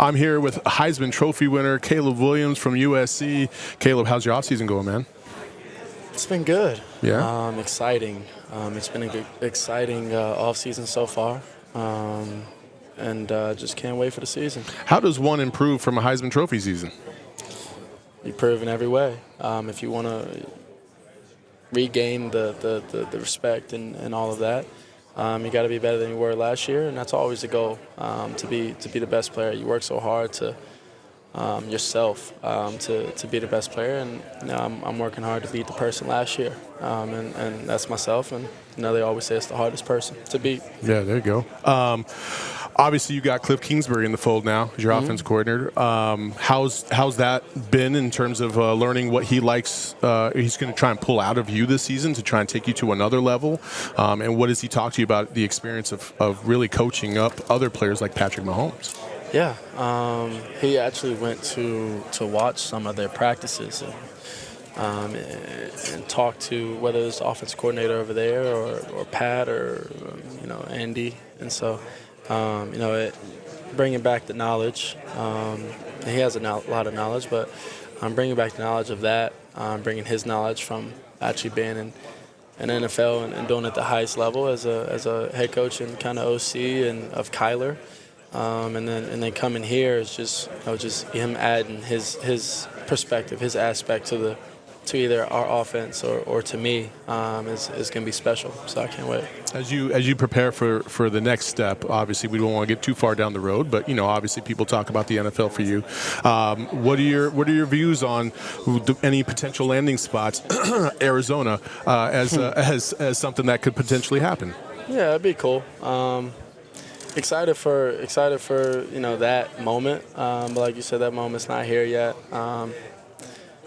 I'm here with Heisman Trophy winner Caleb Williams from USC. Caleb, how's your offseason going, man? It's been good. Yeah? Exciting. It's been a good, exciting offseason so far, and just can't wait for the season. How does one improve from a Heisman Trophy season? You prove in every way. If you want to regain the respect and all of that, you got to be better than you were last year, and that's always the goal, to be the best player. You work so hard to yourself to be the best player, and I'm working hard to beat the person last year, and that's myself. And they always say it's the hardest person to beat. Yeah, there you go. Obviously, you got Kliff Kingsbury in the fold now as your offense coordinator. How's that been in terms of learning what he likes? He's going to try and pull out of you this season to try and take you to another level. And what does he talk to you about the experience of really coaching up other players like Patrick Mahomes? Yeah, he actually went to watch some of their practices and talk to whether it's the offense coordinator over there or Pat or Andy, and so bringing back the knowledge. He has a lot of knowledge, but bringing back the knowledge of that, bringing his knowledge from actually being in NFL and doing it at the highest level as a head coach and kind of OC and of Kyler. And then coming here is just him adding his perspective, his aspect to either our offense or to me is going to be special. So I can't wait. As you prepare for the next step, obviously we don't want to get too far down the road, but obviously people talk about the NFL for you. What are your views on any potential landing spots, Arizona, as something that could potentially happen? Yeah, it'd be cool. Excited for that moment, but like you said, that moment's not here yet.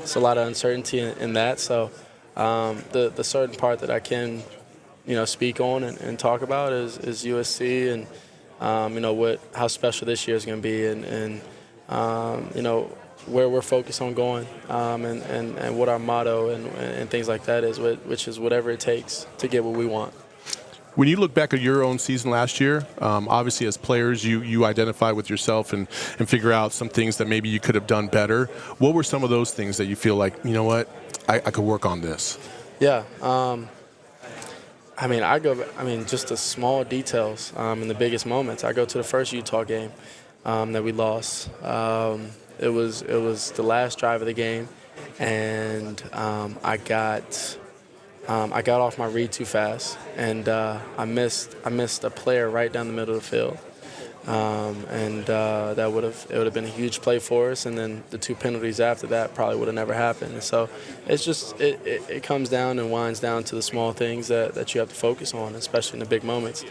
It's a lot of uncertainty in that. So the certain part that I can speak on and talk about is USC and how special this year is going to be and where we're focused on going and what our motto and things like that is, which is whatever it takes to get what we want. When you look back at your own season last year, obviously as players you identify with yourself and figure out some things that maybe you could have done better. What were some of those things that you feel like, I could work on this? Yeah. Just the small details in the biggest moments. I go to the first Utah game that we lost. It was the last drive of the game, and I got off my read too fast, and I missed a player right down the middle of the field, and it would have been a huge play for us. And then the two penalties after that probably would have never happened. And so it's just it comes down and winds down to the small things that you have to focus on, especially in the big moments.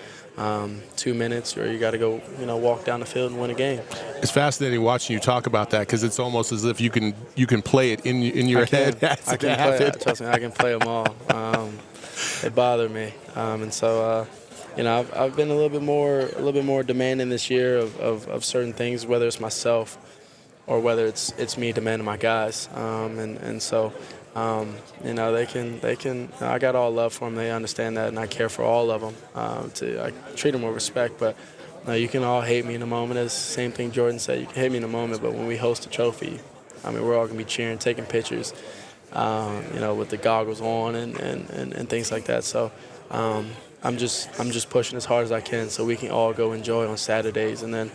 2 minutes, or you got to go, walk down the field and win a game. It's fascinating watching you talk about that because it's almost as if you can play it in your head. I can play it. Trust me, I can play them all. They bother me, and so I've been a little bit more demanding this year of certain things, whether it's myself or whether it's me demanding my guys, and so. They can. I got all love for them. They understand that, and I care for all of them. I treat them with respect. But you can all hate me in a moment. It's the same thing Jordan said. You can hate me in a moment, but when we host a trophy, we're all gonna be cheering, taking pictures, with the goggles on and things like that. So I'm just pushing as hard as I can so we can all go enjoy on Saturdays, and then.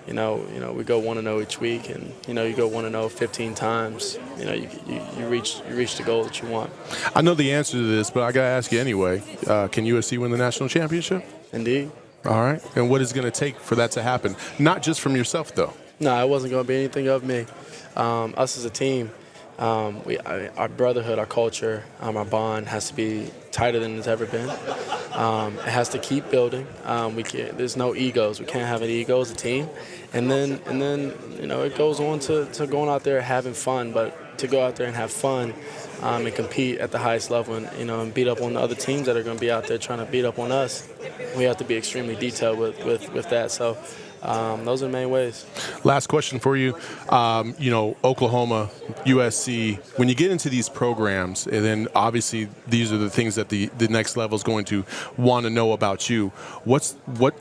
We go 1-0 each week, and you go 1-0 15 times. You reach the goal that you want. I know the answer to this, but I gotta ask you anyway. Can USC win the national championship? Indeed. All right. And what is it going to take for that to happen? Not just from yourself, though. No, it wasn't going to be anything of me. Us as a team, our brotherhood, our culture, our bond has to be tighter than it's ever been. It has to keep building. There's no egos. We can't have an ego as a team. And then it goes on to going out there having fun. But to go out there and have fun and compete at the highest level and beat up on the other teams that are going to be out there trying to beat up on us, we have to be extremely detailed with that. So Those are the main ways. Last question for you. Oklahoma, USC, when you get into these programs, and then obviously these are the things that the next level is going to want to know about you.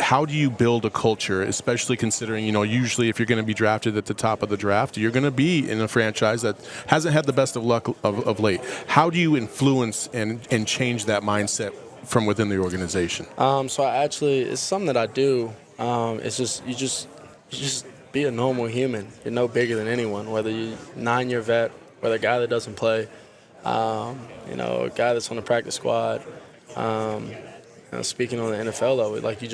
How do you build a culture, especially considering, usually if you're going to be drafted at the top of the draft, you're going to be in a franchise that hasn't had the best of luck of late. How do you influence and change that mindset from within the organization? It's something that I do. It's just you just be a normal human. You're no bigger than anyone, whether you're 9-year vet, whether a guy that doesn't play, a guy that's on the practice squad. Speaking on the NFL level, like you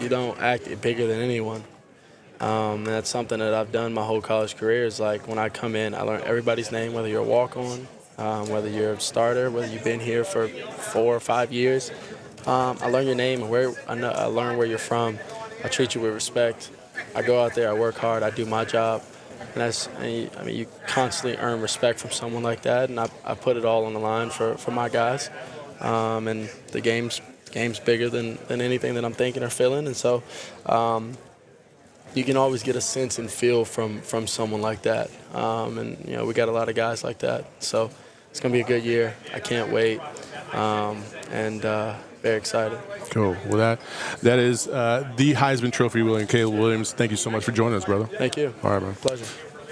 don't act bigger than anyone. And that's something that I've done my whole college career. Is like when I come in, I learn everybody's name, whether you're a walk-on, whether you're a starter, whether you've been here for 4 or 5 years. I learn your name and I learn where you're from. I treat you with respect. I go out there, I work hard, I do my job. And you constantly earn respect from someone like that, and I put it all on the line for my guys. And the game's bigger than anything that I'm thinking or feeling, and so you can always get a sense and feel from someone like that. We got a lot of guys like that, so it's gonna be a good year. I can't wait, very excited. Cool. Well, that is the Heisman Trophy winner, Caleb Williams. Thank you so much for joining us, brother. Thank you. All right, man. Pleasure.